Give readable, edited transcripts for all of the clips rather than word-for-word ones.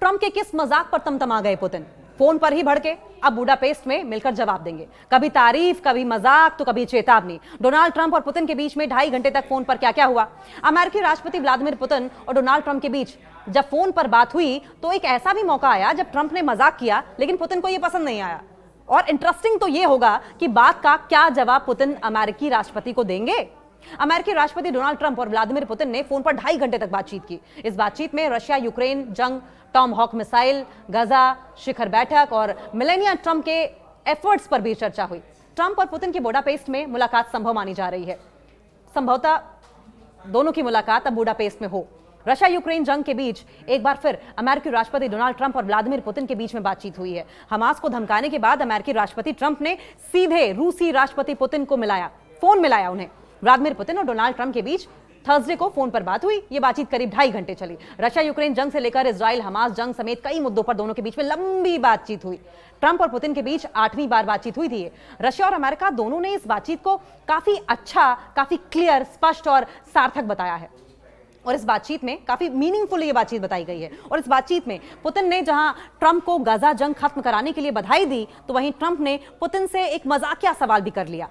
Trump के किस मजाक पर तमतमा गए पुतिन? फोन पर ही भड़के, अब बुडापेस्ट में मिलकर जवाब देंगे। कभी तारीफ, कभी मजाक, तो कभी चेतावनी। डोनाल्ड ट्रंप और पुतिन के बीच में 2.5 घंटे तक फोन पर क्या क्या हुआ? अमेरिकी राष्ट्रपति व्लादिमीर पुतिन और डोनाल्ड ट्रंप के बीच जब फोन पर बात हुई तो एक ऐसा भी मौका आया जब ट्रंप ने मजाक किया, लेकिन पुतिन को यह पसंद नहीं आया। और इंटरेस्टिंग तो यह होगा कि बात का क्या जवाब पुतिन अमेरिकी राष्ट्रपति को देंगे। अमेरिकी राष्ट्रपति डोनाल्ड ट्रंप और व्लादिमीर पुतिन ने फोन पर 2.5 घंटे तक बातचीत की। इस बातचीत में रशिया यूक्रेन जंग, टॉम हॉक मिसाइल, गाजा शिखर बैठक और मेलानिया ट्रंप के एफर्ट्स पर भी चर्चा हुई। ट्रंप और पुतिन की बुडापेस्ट में मुलाकात संभव मानी जा रही है। संभवतः दोनों की मुलाकात अब बुडापेस्ट में हो। रशिया यूक्रेन जंग के बीच एक बार फिर अमेरिकी राष्ट्रपति डोनाल्ड ट्रंप और व्लादिमीर पुतिन के बीच में बातचीत हुई है। हमास को धमकाने के बाद अमेरिकी राष्ट्रपति ट्रंप ने सीधे रूसी राष्ट्रपति पुतिन को फोन मिलाया उन्हें। व्लादिमीर पुतिन और डोनाल्ड ट्रंप के बीच थर्सडे को फोन पर बात हुई। यह बातचीत करीब 2.5 घंटे चली। रशिया यूक्रेन जंग से लेकर इजराइल हमास जंग समेत कई मुद्दों पर दोनों के बीच में लंबी बातचीत हुई। ट्रंप और पुतिन के बीच 8वीं बार बातचीत हुई थी। रशिया और अमेरिका दोनों ने इस बातचीत को काफी अच्छा, काफी क्लियर, स्पष्ट और सार्थक बताया है। और इस बातचीत में काफी मीनिंगफुल ये बातचीत बताई गई है। और इस बातचीत में पुतिन ने जहां ट्रंप को गाजा जंग खत्म कराने के लिए बधाई दी, तो वहीं ट्रंप ने पुतिन से एक मजाकिया सवाल भी कर लिया।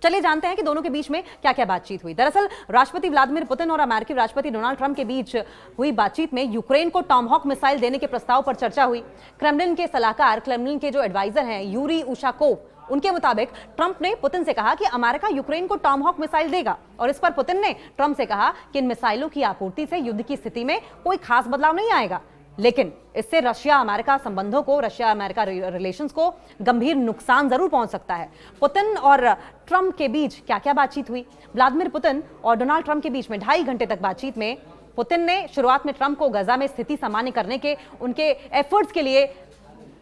चलिए जानते हैं कि दोनों के बीच में क्या क्या बातचीत हुई। दरअसल राष्ट्रपति व्लादिमीर पुतिन और अमेरिकी राष्ट्रपति डोनाल्ड ट्रंप के बीच हुई बातचीत में यूक्रेन को टॉम हॉक मिसाइल देने के प्रस्ताव पर चर्चा हुई। क्रेमलिन के सलाहकार, क्रेमलिन के जो एडवाइजर हैं यूरी उशाकोव, उनके मुताबिक ट्रंप ने पुतिन से कहा कि अमेरिका यूक्रेन को टॉम हॉक मिसाइल देगा। और इस पर पुतिन ने ट्रंप से कहा कि इन मिसाइलों की आपूर्ति से युद्ध की स्थिति में कोई खास बदलाव नहीं आएगा, लेकिन इससे रशिया अमेरिका संबंधों को, रशिया अमेरिका रिलेशंस को गंभीर नुकसान जरूर पहुंच सकता है। पुतिन और ट्रंप के बीच क्या क्या बातचीत हुई? व्लादिमीर पुतिन और डोनाल्ड ट्रंप के बीच में 2.5 घंटे तक बातचीत में पुतिन ने शुरुआत में ट्रंप को गाजा में स्थिति सामान्य करने के उनके एफर्ट्स के लिए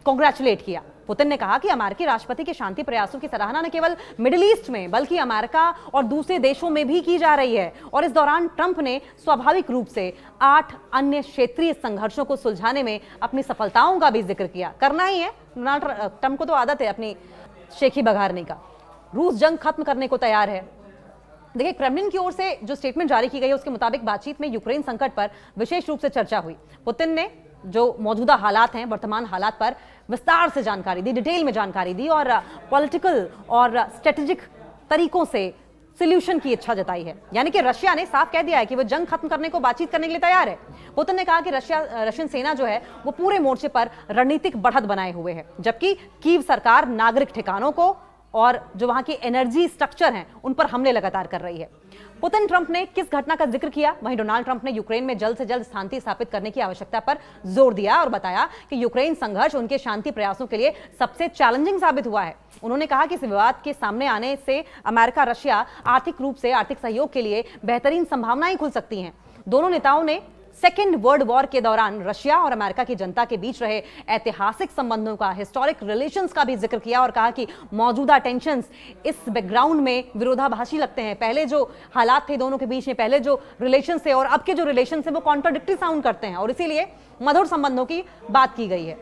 कांग्रेचुलेट किया। पुतिन ने कहा कि अमेरिकी राष्ट्रपति के शांति प्रयासों की सराहना न केवल मिडिल ईस्ट में बल्कि अमेरिका और दूसरे देशों में भी की जा रही है। और इस दौरान ट्रंप ने स्वाभाविक रूप से 8 अन्य क्षेत्रीय संघर्षों को सुलझाने में अपनी सफलताओं का भी जिक्र किया। करना ही है, डोनाल्ड ट्रंप को तो आदत है अपनी शेखी बघारने का। रूस जंग खत्म करने को तैयार है। देखिए, क्रेमलिन की ओर से जो स्टेटमेंट जारी की गई है उसके मुताबिक बातचीत में यूक्रेन संकट पर विशेष रूप से चर्चा हुई। पुतिन ने जो मौजूदा हालात हैं, वर्तमान हालात पर विस्तार से जानकारी दी, डिटेल में जानकारी दी और पॉलिटिकल और स्ट्रेटेजिक तरीकों से सॉल्यूशन की इच्छा जताई है। यानी कि रशिया ने साफ कह दिया है कि वो जंग खत्म करने को बातचीत करने के लिए तैयार है। पुतिन ने कहा कि रशियन सेना जो है वो पूरे मोर्चे पर रणनीतिक बढ़त बनाए हुए है, जबकि कीव सरकार नागरिक ठिकानों को और जो वहां की एनर्जी स्ट्रक्चर हैं उन पर हमले लगातार कर रही है। पुतिन ट्रंप ने किस घटना का जिक्र किया? वहीं डोनाल्ड ट्रंप ने यूक्रेन में जल्द से जल्द शांति स्थापित करने की आवश्यकता पर जोर दिया और बताया कि यूक्रेन संघर्ष उनके शांति प्रयासों के लिए सबसे चैलेंजिंग साबित हुआ है। उन्होंने कहा कि इस विवाद के सामने आने से अमेरिका रशिया आर्थिक रूप से आर्थिक सहयोग के लिए बेहतरीन संभावनाएं खुल सकती हैं। दोनों नेताओं ने सेकेंड वर्ल्ड वॉर के दौरान रशिया और अमेरिका की जनता के बीच रहे ऐतिहासिक संबंधों का, हिस्टोरिक रिलेशंस का भी जिक्र किया और कहा कि मौजूदा टेंशंस इस बैकग्राउंड में विरोधाभासी लगते हैं। पहले जो हालात थे दोनों के बीच में, पहले जो रिलेशंस थे और अब के जो रिलेशंस हैं वो कॉन्ट्राडिक्टरी साउंड करते हैं और इसीलिए मधुर संबंधों की बात की गई है।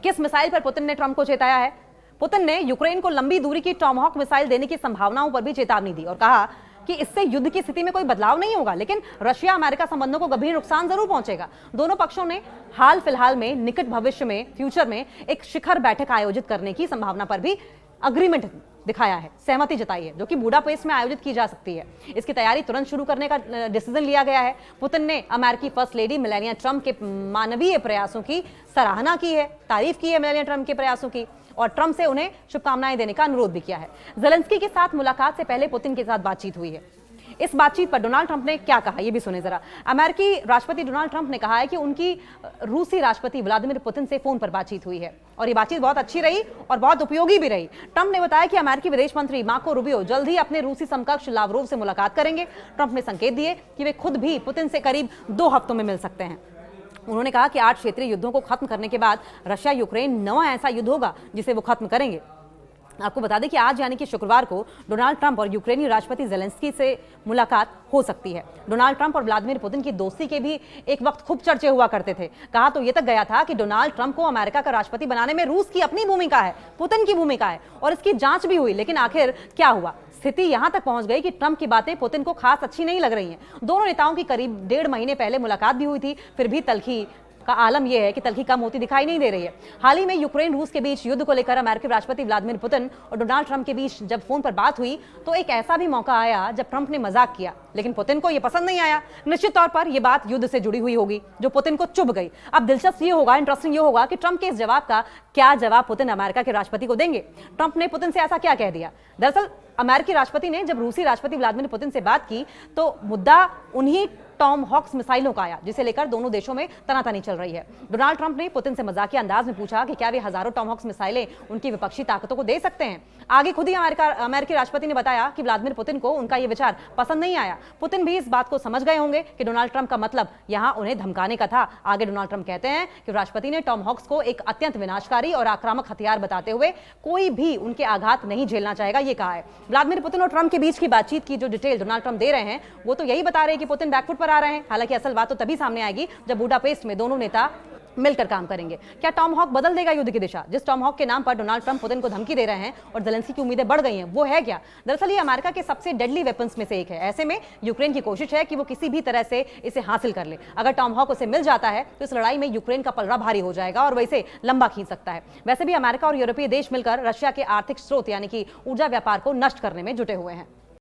किस मिसाइल पर पुतिन ने ट्रंप को चेताया है? पुतिन ने यूक्रेन को लंबी दूरी की टॉमहॉक मिसाइल देने की संभावनाओं पर भी चेतावनी दी और कहा कि इससे युद्ध की स्थिति में कोई बदलाव नहीं होगा, लेकिन रशिया अमेरिका संबंधों को गंभीर नुकसान जरूर पहुंचेगा। दोनों पक्षों ने हाल फिलहाल में निकट भविष्य में, फ्यूचर में एक शिखर बैठक आयोजित करने की संभावना पर भी अग्रीमेंट दिखाया है, सहमति जताई है, जो कि बुडापेस्ट में आयोजित की जा सकती है। इसकी तैयारी तुरंत शुरू करने का डिसीजन लिया गया है। पुतिन ने अमेरिकी फर्स्ट लेडी मेलानिया ट्रंप के मानवीय प्रयासों की सराहना की है, तारीफ की है मेलानिया ट्रंप के प्रयासों की, और ट्रंप से उन्हें शुभकामनाएं देने का अनुरोध भी किया है। ज़ेलेंस्की के साथ मुलाकात से पहले पुतिन के साथ बातचीत हुई है। इस बातचीत पर डोनाल्ड ट्रंप ने क्या कहा, यह भी सुने जरा। अमेरिकी राष्ट्रपति डोनाल्ड ट्रंप ने कहा है कि उनकी रूसी राष्ट्रपति व्लादिमीर पुतिन से फोन पर बातचीत हुई है और ये बातचीत बहुत अच्छी रही और बहुत उपयोगी भी रही। ट्रंप ने बताया कि अमेरिकी विदेश मंत्री मार्को रूबियो जल्द ही अपने रूसी समकक्ष लावरोव से मुलाकात करेंगे। ट्रंप ने संकेत दिए कि वे खुद भी पुतिन से करीब 2 हफ्तों में मिल सकते हैं। उन्होंने कहा कि 8 क्षेत्रीय युद्धों को खत्म करने के बाद रशिया यूक्रेन नया ऐसा युद्ध होगा जिसे वो खत्म करेंगे। आपको बता दें कि आज यानी कि शुक्रवार को डोनाल्ड ट्रंप और यूक्रेनी राष्ट्रपति ज़ेलेंस्की से मुलाकात हो सकती है। डोनाल्ड ट्रंप और व्लादिमीर पुतिन की दोस्ती के भी एक वक्त खूब चर्चे हुआ करते थे। कहा तो ये तक गया था कि डोनाल्ड ट्रंप को अमेरिका का राष्ट्रपति बनाने में रूस की अपनी भूमिका है, पुतिन की भूमिका है, और इसकी जांच भी हुई। लेकिन आखिर क्या हुआ? स्थिति यहां तक पहुंच गई कि ट्रंप की बातें पुतिन को खास अच्छी नहीं लग रही हैं। दोनों नेताओं की करीब 1.5 महीने पहले मुलाकात भी हुई थी, फिर भी तल्खी का आलम यह है कि तलखी कम होती दिखाई नहीं दे रही है। हाल ही में यूक्रेन रूस के बीच युद्ध को लेकर अमेरिकी राष्ट्रपति व्लादिमीर पुतिन और डोनाल्ड ट्रंप के बीच जब फोन पर बात हुई तो एक ऐसा भी मौका आया जब ट्रंप ने मजाक किया, लेकिन पुतिन को यह पसंद नहीं आया। निश्चित तौर पर यह बात युद्ध से जुड़ी हुई होगी जो पुतिन को चुभ गई। अब दिलचस्प ये होगा, इंटरेस्टिंग ये होगा कि ट्रंप के इस जवाब का क्या जवाब पुतिन अमेरिका के राष्ट्रपति को देंगे। ट्रंप ने पुतिन से ऐसा क्या कह दिया? दरअसल अमेरिकी राष्ट्रपति ने जब रूसी राष्ट्रपति व्लादिमीर पुतिन से बात की तो मुद्दा उन्हीं टॉम हॉक्स मिसाइलों का आया जिसे लेकर दोनों देशों में तनातनी चल रही है। डोनाल्ड ट्रंप ने पुतिन से मजाकिया अंदाज में पूछा कि क्या वे हजारों टॉम हॉक्स मिसाइलें उनकी विपक्षी ताकतों को दे सकते हैं। आगे खुद ही अमेरिकी राष्ट्रपति ने बताया कि व्लादिमीर पुतिन को उनका यह विचार पसंद नहीं आया। पुतिन भी इस बात को समझ गए होंगे कि डोनाल्ड ट्रंप का मतलब यहां उन्हें धमकाने का था। आगे डोनाल्ड ट्रंप कहते हैं कि राष्ट्रपति ने टॉम हॉक्स को एक अत्यंत विनाशकारी और आक्रामक हथियार बताते हुए कोई भी उनके आघात नहीं झेलना चाहेगा, ये कहा है। व्लादिमीर पुतिन और ट्रंप के बीच की बातचीत की जो डिटेल डोनाल्ड ट्रंप दे रहे हैं वो तो यही बता रहे हैं कि पुतिन बैकफुट पर आ रहे हैं। हालांकि असल बात तो तभी सामने आएगी जब बुडापेस्ट में दोनों नेता मिलकर काम करेंगे। क्या टॉम हॉक बदल देगा युद्ध की दिशा? जिस टॉम हॉक के नाम पर डोनाल्ड ट्रंप पुतिन को धमकी दे रहे हैं और ज़ेलेंस्की की उम्मीदें बढ़ गई हैं, वो है क्या? दरअसल ये अमेरिका के सबसे डेडली वेपन्स में से एक है। ऐसे में यूक्रेन की कोशिश है कि वो किसी भी तरह से इसे हासिल कर ले। अगर टॉम हॉक उसे मिल जाता है तो इस लड़ाई में यूक्रेन का पलड़ा भारी हो जाएगा और वह इसे लंबा खींच सकता है। वैसे भी अमेरिका और यूरोपीय देश मिलकर रशिया के आर्थिक स्रोत यानी कि ऊर्जा व्यापार को नष्ट करने में जुटे हुए हैं।